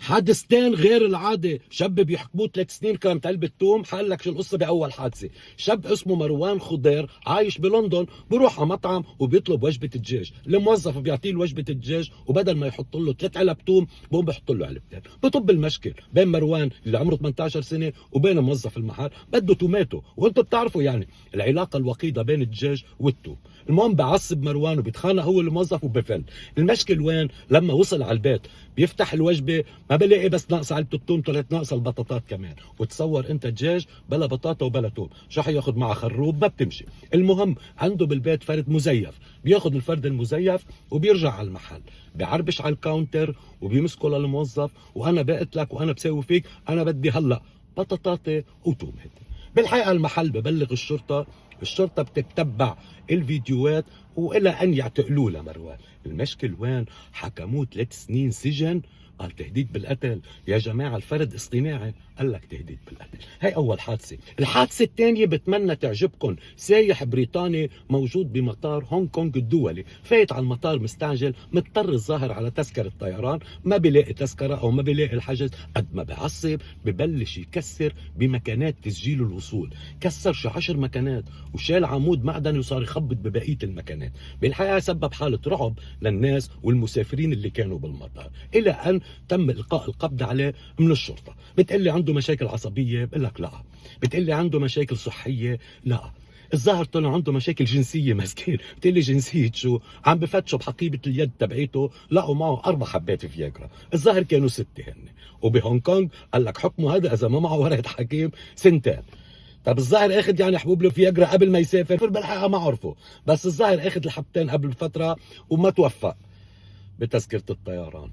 حادثتين غير العادة. شاب بيحكموه 3 سنين كانت علبة توم. حقول لك شو القصة بأول حادثة. شاب اسمه مروان خضير عايش بلندن، بروح على مطعم وبيطلب وجبة الدجاج. الموظف بيعطيه وجبة الدجاج، وبدل ما يحط له 3 علب توم بقوم بيحط له علبتين. بطب المشكل بين مروان اللي عمره 18 سنة وبين موظف المحل بده توماته. وانتم بتعرفوا يعني العلاقة الوقيدة بين الدجاج والتوم. المهم بعصب مروان وبيتخانق هو الموظف وبفل. المشكل وين؟ لما وصل على البيت بيفتح الوجبة ما بلاقي بس ناقص علبة التوم، طلعت ناقصة البطاطات كمان. وتصور انت دجاج بلا بطاطا وبلا توم، شو حياخد معه خروب؟ ما بتمشي. المهم عنده بالبيت فرد مزيف، بياخد الفرد المزيف وبيرجع على المحل بيعربش على الكاونتر وبيمسكه للموظف، وانا بقت لك وانا بساوي فيك، انا بدي هلا بطاطاتي وتومات. بالحقيقة المحل ببلغ الشرطة، الشرطة بتتبع الفيديوهات والى ان يعتقلوه لمروان. المشكل وين؟ حكموه 3 سنين سجن. قال تهديد بالقتل. يا جماعة الفرد اصطناعي، قال لك تهديد بالقتل. هي أول حادثة. الحادثة الثانية بتمنى تعجبكم. سايح بريطاني موجود بمطار هونغ كونغ الدولي، فايت على المطار مستعجل، مضطر الظاهر على تذكرة طيران، ما بيلاقي تذكرة أو ما بيلاقي الحجز. قد ما بعصب ببلش يكسر بمكانات تسجيل الوصول. كسر شي 10 مكانات وشال عمود معدني وصار يخبط ببقية المكانات. بالحقيقة سبب حالة رعب للناس والمسافرين اللي كانوا بالمطار، إلى أن تم إلقاء القبض عليه من الشرطة. بتقلي عنده مشاكل عصبية؟ بقول لك لا. بتقلي عنده مشاكل صحية؟ لا. الظاهر طلع عنده مشاكل جنسية مسكين. بتقلي جنسية شو؟ عم بفتشوا بحقيبة اليد تبعيته لقوا معه 4 حبات فياجرا. الظاهر كانوا 6 هن. وبهونغ كونغ قال لك حكمه هذا إذا ما معه ورقة حكيم 2 سنين. طب الظاهر اخذ يعني حبوب الفياجرا قبل ما يسافر؟ بالحقيقة ما عرفه، بس الظاهر اخذ الحبتين قبل فترة وما توفق بتذكرة الطيران.